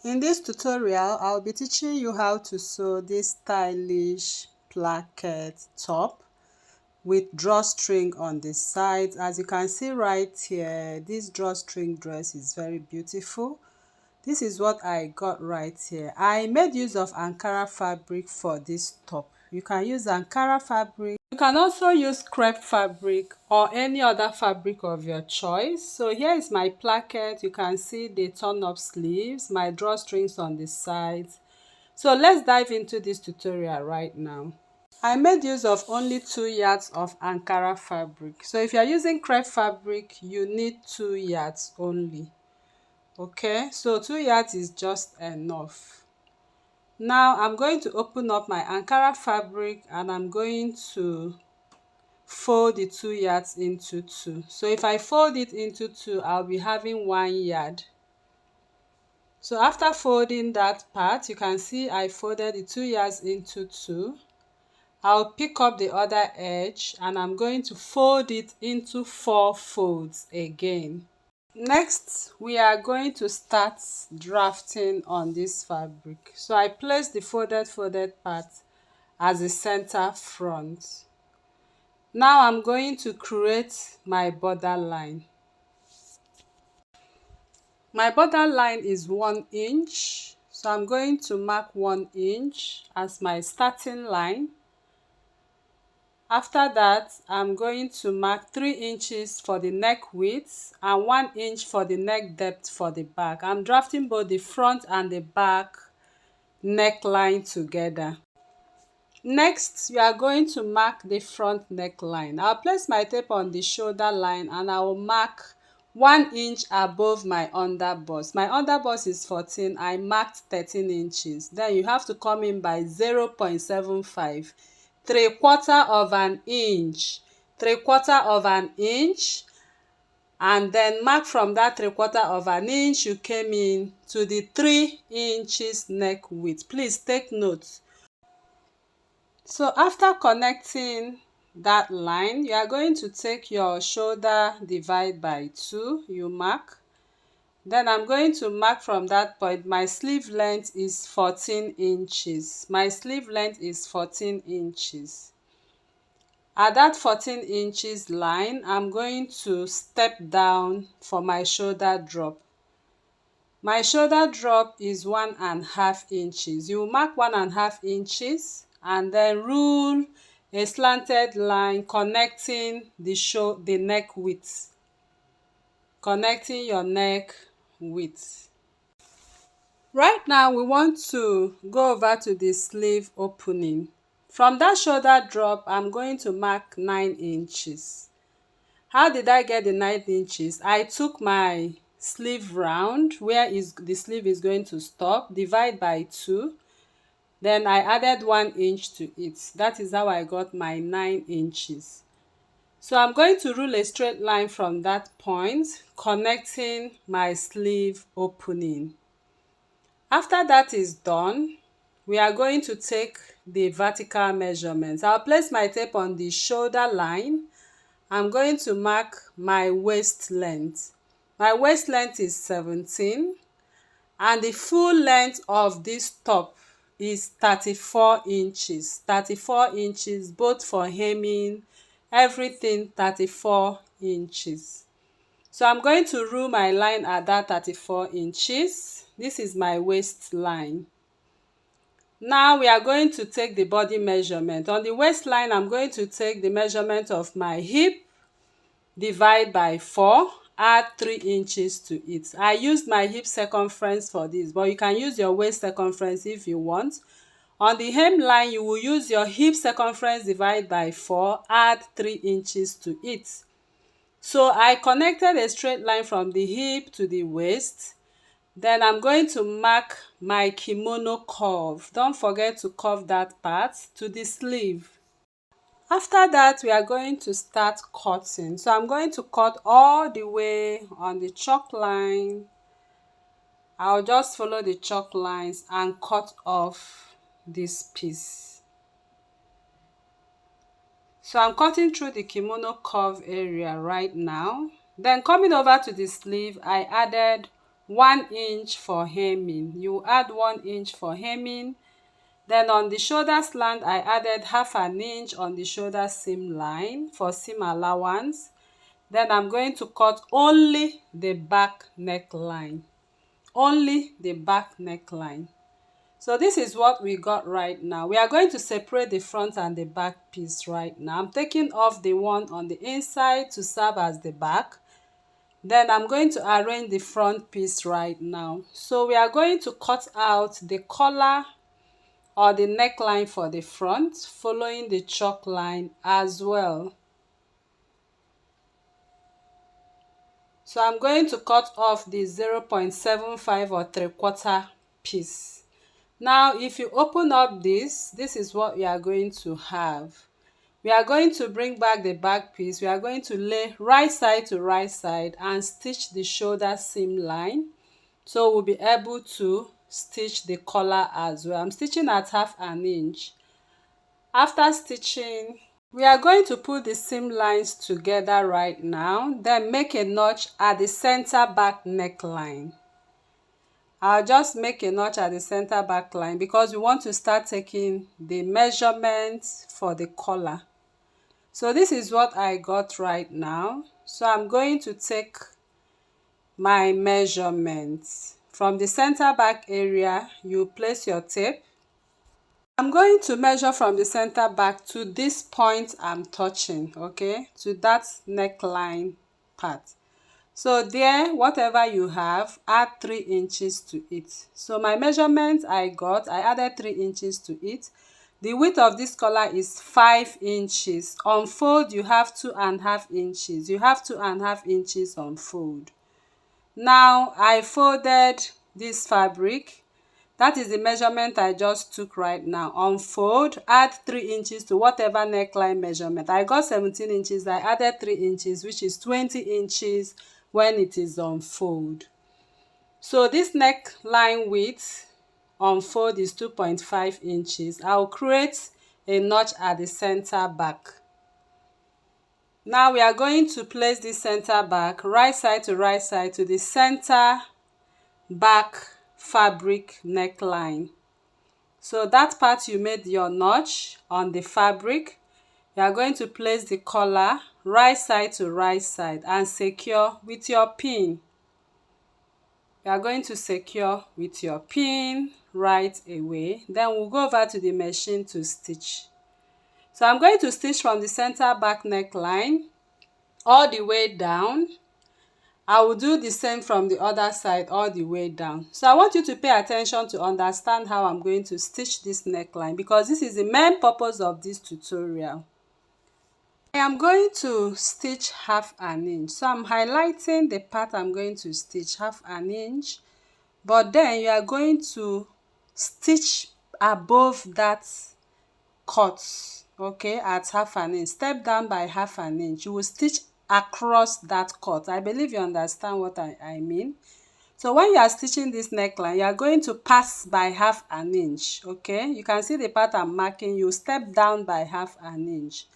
In this tutorial, I'll be teaching you how to sew this stylish placket top with drawstring on the sides. As you can see right here, this drawstring dress is very beautiful. This is what I got right here. I made use of Ankara fabric for this top. You can use Ankara fabric. You can also use crepe fabric or any other fabric of your choice. So here is my placket. You can see the turn-up sleeves, my drawstrings on the sides. So let's dive into this tutorial right now. I made use of only 2 yards of Ankara fabric. So if you are using crepe fabric, you need 2 yards only. Okay, so 2 yards is just enough. Now I'm going to open up my Ankara fabric and I'm going to fold the 2 yards into 2. So if I fold it into 2, I'll be having 1 yard. So after folding that part, you can see I folded the 2 yards into 2. I'll pick up the other edge and I'm going to fold it into 4 folds again. Next, we are going to start drafting on this fabric. So I place the folded part as the center front. Now I'm going to create my border line. My border line is 1 inch. So I'm going to mark 1 inch as my starting line. After that, I'm going to mark 3 inches for the neck width and 1 inch for the neck depth for the back. I'm drafting both the front and the back neckline together. Next, you are going to mark the front neckline. I'll place my tape on the shoulder line and I will mark 1 inch above my underbust. My underbust is 14. I marked 13 inches. Then you have to come in by 0.75. 3/4 of an inch, 3/4 of an inch, and then mark from that 3/4 of an inch you came in to the 3 inches neck width. Please take note. So after connecting that line, you are going to take your shoulder divide by 2, you mark. Then I'm going to mark from that point. My sleeve length is 14 inches. My sleeve length is 14 inches. At that 14 inches line, I'm going to step down for my shoulder drop. My shoulder drop is 1.5 inches. You mark 1.5 inches and then rule a slanted line connecting the neck width. Connecting your neck width. Right now, we want to go over to the sleeve opening. From that shoulder drop, I'm going to mark 9 inches. How did I get the 9 inches? I took my sleeve round where the sleeve is going to stop, divide by 2. Then I added 1 inch to it. That is how I got my 9 inches. So I'm going to rule a straight line from that point, connecting my sleeve opening. After that is done, we are going to take the vertical measurements. I'll place my tape on the shoulder line. I'm going to mark my waist length. My waist length is 17 and the full length of this top is 34 inches. 34 inches both for hemming, everything 34 inches. So I'm going to rule my line at that 34 inches. This is my waistline. Now we are going to take the body measurement. On the waistline, I'm going to take the measurement of my hip, divide by 4, add 3 inches to it. I used my hip circumference for this, but you can use your waist circumference if you want. On the hemline, you will use your hip circumference divide by 4, add 3 inches to it. So I connected a straight line from the hip to the waist. Then I'm going to mark my kimono curve. Don't forget to curve that part to the sleeve. After that, we are going to start cutting. So I'm going to cut all the way on the chalk line. I'll just follow the chalk lines and cut off this piece. So I'm cutting through the kimono curve area right now. Then coming over to the sleeve, I added 1 inch for hemming. You add 1 inch for hemming. Then on the shoulder slant, I added half an inch on the shoulder seam line for seam allowance. Then I'm going to cut only the back neckline. Only the back neckline. So this is what we got right now. We are going to separate the front and the back piece right now. I'm taking off the one on the inside to serve as the back. Then I'm going to arrange the front piece right now. So we are going to cut out the collar or the neckline for the front, following the chalk line as well. So I'm going to cut off the 0.75 or 3/4 piece. Now if you open up this is what we are going to have. We are going to bring back the back piece. We are going to lay right side to right side and stitch the shoulder seam line. So we'll be able to stitch the collar as well. I'm stitching at half an inch. After stitching, we are going to put the seam lines together right now, then make a notch at the center back neckline. I'll just make a notch at the center back line because we want to start taking the measurements for the collar. So this is what I got right now. So I'm going to take my measurements. From the center back area, you place your tape. I'm going to measure from the center back to this point I'm touching, okay, to that neckline part. So there, whatever you have, add 3 inches to it. So my measurement I added 3 inches to it. The width of this collar is 5 inches. On fold, you have 2.5 inches. You have 2.5 inches on fold. Now, I folded this fabric. That is the measurement I just took right now. On fold, add 3 inches to whatever neckline measurement. I got 17 inches. I added 3 inches, which is 20 inches when it is on fold. So this neckline width on fold is 2.5 inches. I'll create a notch at the center back. Now we are going to place this center back right side to the center back fabric neckline. So that part you made your notch on the fabric, you are going to place the collar right side and secure with your pin. You are going to secure with your pin right away. Then we'll go over to the machine to stitch. So I'm going to stitch from the center back neckline all the way down. I will do the same from the other side all the way down. So I want you to pay attention to understand how I'm going to stitch this neckline because this is the main purpose of this tutorial. I am going to stitch half an inch. So I'm highlighting the part I'm going to stitch half an inch. But then you are going to stitch above that cut, okay, at half an inch. Step down by half an inch. You will stitch across that cut. I believe you understand what I mean. So when you are stitching this neckline, you are going to pass by half an inch, okay. You can see the part I'm marking. You step down by half an inch.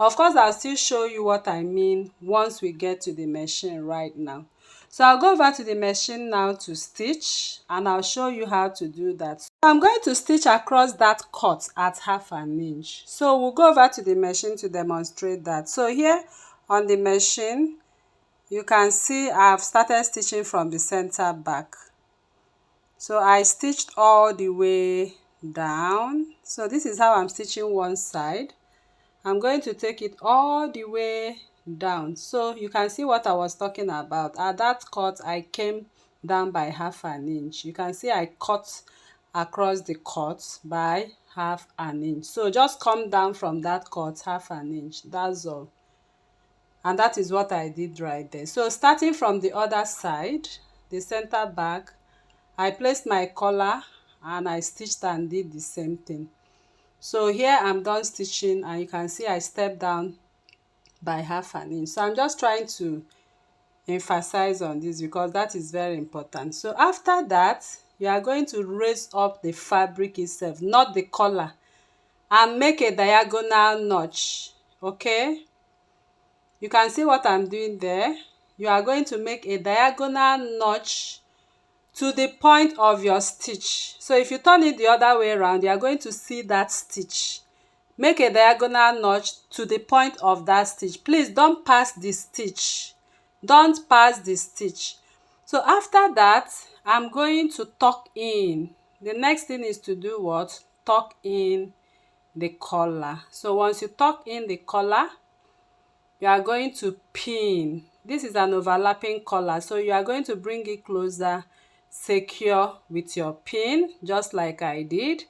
Of course, I'll still show you what I mean once we get to the machine right now. So I'll go over to the machine now to stitch and I'll show you how to do that. So I'm going to stitch across that cut at half an inch. So we'll go over to the machine to demonstrate that. So here on the machine, you can see I've started stitching from the center back. So I stitched all the way down. So this is how I'm stitching one side. I'm going to take it all the way down. So you can see what I was talking about. At that cut, I came down by half an inch. You can see I cut across the cut by half an inch. So just come down from that cut half an inch. That's all. And that is what I did right there. So starting from the other side, the center back, I placed my collar and I stitched and did the same thing. So here I'm done stitching and you can see I stepped down by half an inch. So I'm just trying to emphasize on this because that is very important. So after that, you are going to raise up the fabric itself, not the collar, and make a diagonal notch, okay? You can see what I'm doing there. You are going to make a diagonal notch to the point of your stitch. So if you turn it the other way around, you are going to see that stitch. Make a diagonal notch to the point of that stitch. Please don't pass the stitch. Don't pass the stitch. So after that, I'm going to tuck in. The next thing is to do what? Tuck in the collar. So once you tuck in the collar, you are going to pin. This is an overlapping collar, so you are going to bring it closer, secure with your pin, just like I did.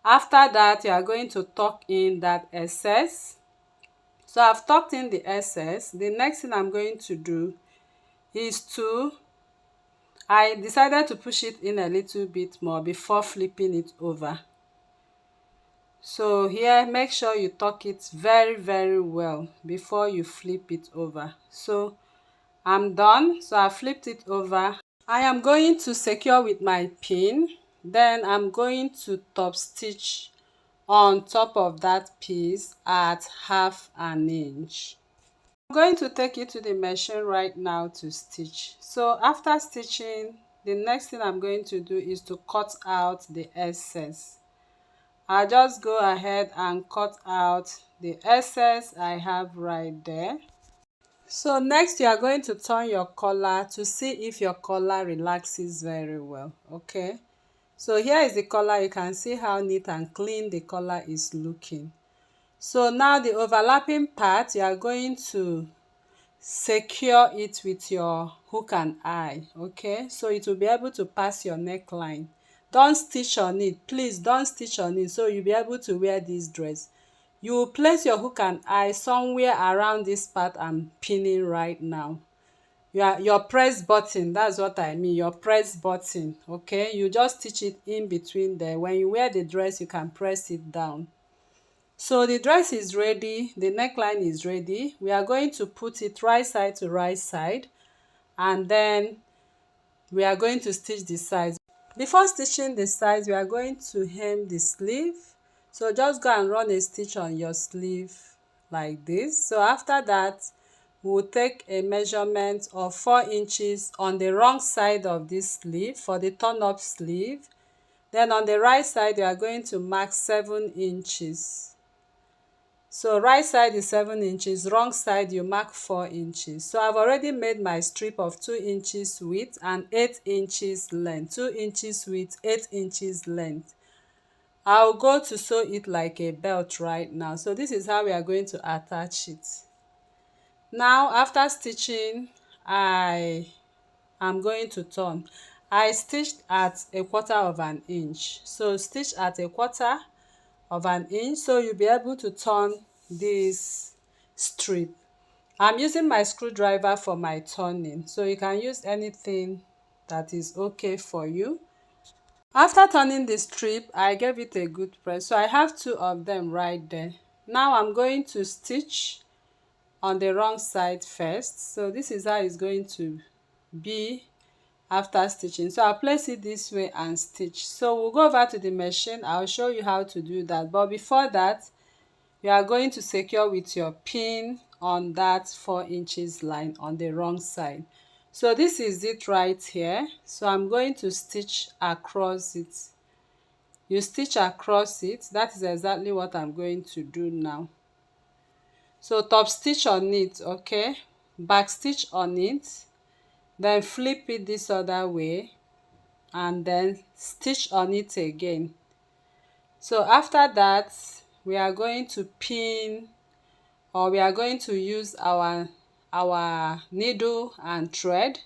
After that, you are going to tuck in that excess. So I've tucked in the excess. The next thing I'm going to do is I decided to push it in a little bit more before flipping it over. So here, make sure you tuck it very, very well before you flip it over. So I'm done. So I flipped it over. I am going to secure with my pin. Then I'm going to top stitch on top of that piece at 1/2 inch. I'm going to take it to the machine right now to stitch. So after stitching, the next thing I'm going to do is to cut out the excess. I'll just go ahead and cut out the excess I have right there. So next, you are going to turn your collar to see if your collar relaxes very well. Okay, so here is the collar. You can see how neat and clean the collar is looking. So now the overlapping part, you are going to secure it with your hook and eye. Okay, so it will be able to pass your neckline. Don't stitch on it, please don't stitch on it, so you'll be able to wear this dress. You will place your hook and eye somewhere around this part I'm pinning right now. Your press button, that's what I mean, your press button. Okay, you just stitch it in between there. When you wear the dress, you can press it down. So the dress is ready, the neckline is ready. We are going to put it right side to right side, and then we are going to stitch the sides. Before stitching the sides, we are going to hem the sleeve. So just go and run a stitch on your sleeve like this. So after that, we'll take a measurement of 4 inches on the wrong side of this sleeve for the turn up sleeve. Then on the right side, we are going to mark 7 inches. So right side is 7 inches, wrong side you mark 4 inches. So I've already made my strip of 2 inches width and 8 inches length. 2 inches width, 8 inches length. I'll go to sew it like a belt right now. So this is how we are going to attach it. Now after stitching, I am going to turn. I stitched at 1/4 inch. So stitch at 1/4 inch, so you'll be able to turn this strip. I'm using my screwdriver for my turning, so you can use anything that is okay for you. After turning the strip, I gave it a good press, so I have 2 of them right there. Now I'm going to stitch on the wrong side first. So this is how it's going to be after stitching. So I'll place it this way and stitch. So we'll go over to the machine. I'll show you how to do that, but before that, you are going to secure with your pin on that 4 inches line on the wrong side. So this is it right here. So I'm going to stitch across it. You stitch across it. That is exactly what I'm going to do now. So top stitch on it, okay, back stitch on it, then flip it this other way, and then stitch on it again. So after that, we are going to pin, or we are going to use our needle and thread,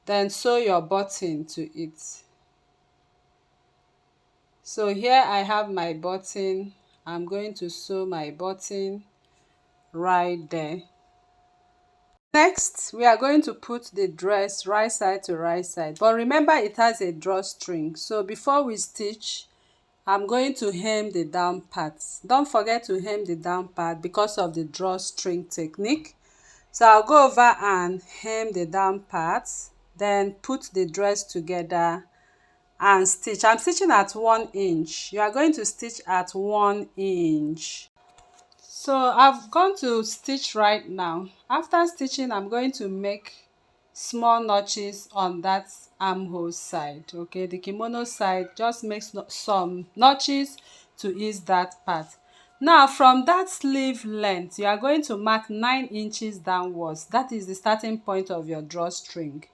then sew your button to it. So here I have my button. I'm going to sew my button right there. Next, we are going to put the dress right side to right side, but remember it has a drawstring. So before we stitch, I'm going to hem the down part. Don't forget to hem the down part because of the drawstring technique. So I'll go over and hem the down part, then put the dress together and stitch. I'm stitching at 1 inch. You are going to stitch at 1 inch. So I've gone to stitch right now. After stitching, I'm going to make small notches on that armhole side. Okay, the kimono side, just make some notches to ease that part. Now from that sleeve length, you are going to mark 9 inches downwards. That is the starting point of your drawstring.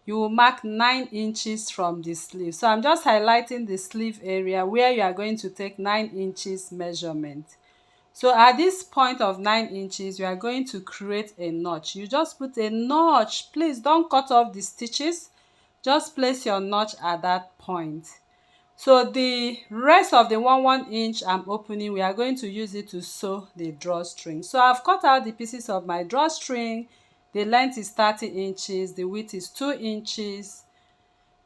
You will mark 9 inches from the sleeve. So I'm just highlighting the sleeve area where you are going to take 9 inches measurement. So at this point of 9 inches, you are going to create a notch. You just put a notch. Please don't cut off the stitches. Just place your notch at that point. So the rest of the 1 inch I'm opening, we are going to use it to sew the drawstring. So I've cut out the pieces of my drawstring. The length is 30 inches, the width is 2 inches.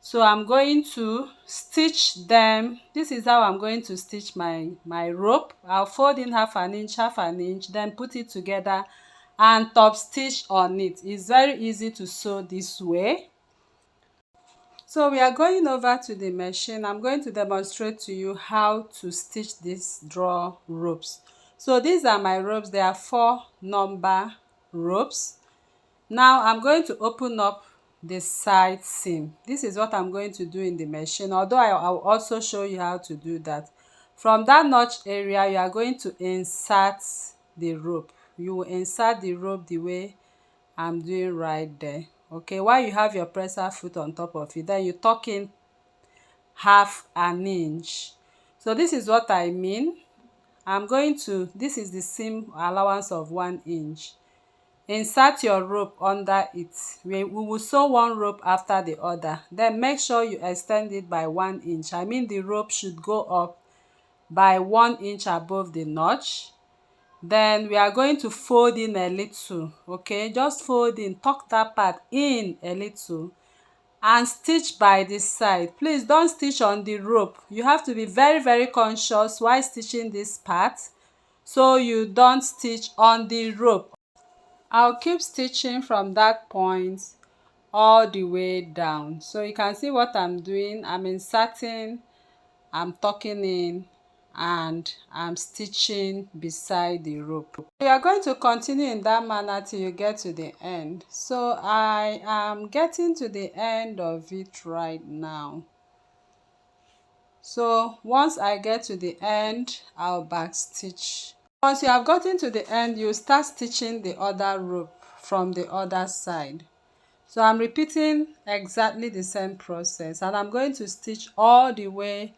So I'm going to stitch them. This is how I'm going to stitch my rope. I'll fold in half an inch, then put it together and top stitch on it. It's very easy to sew this way. So we are going over to the machine. I'm going to demonstrate to you how to stitch these draw ropes. So these are my ropes. They are 4 number ropes. Now I'm going to open up the side seam. This is what I'm going to do in the machine, although I will also show you how to do that. From that notch area, you are going to insert the rope. You will insert the rope the way I'm doing right there. Okay, while you have your presser foot on top of it, then you tuck in half an inch. So this is what I mean. This is the seam allowance of 1 inch. Insert your rope under it. We will sew one rope after the other. Then make sure you extend it by 1 inch. I mean the rope should go up by 1 inch above the notch. Then we are going to fold in a little. Okay, just fold in, tuck that part in a little and stitch by this side. Please don't stitch on the rope. You have to be very, very conscious while stitching this part so you don't stitch on the rope. I'll keep stitching from that point all the way down. So you can see what I'm doing. I'm inserting, I'm tucking in, and I'm stitching beside the rope. You are going to continue in that manner till you get to the end. So I am getting to the end of it right now. So once I get to the end, I'll back stitch. Once you have gotten to the end, you start stitching the other rope from the other side. So I'm repeating exactly the same process, and I'm going to stitch all the way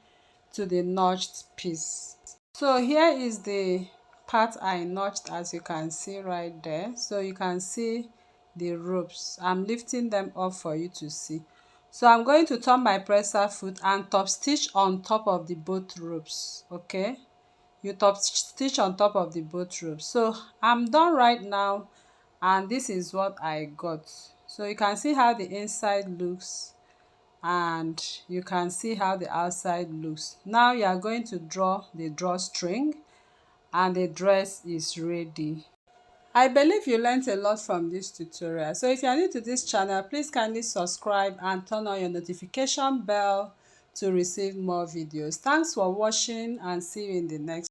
to the notched piece. So here is the part I notched, as you can see right there. So you can see the ropes. I'm lifting them up for you to see. So I'm going to turn my presser foot and top stitch on top of the both ropes. Okay, you top stitch on top of the both ropes. So I'm done right now, and this is what I got. So you can see how the inside looks and you can see how the outside looks. Now you are going to draw the drawstring and the dress is ready. I believe you learned a lot from this tutorial. So if you are new to this channel, please kindly subscribe and turn on your notification bell to receive more videos. Thanks for watching and see you in the next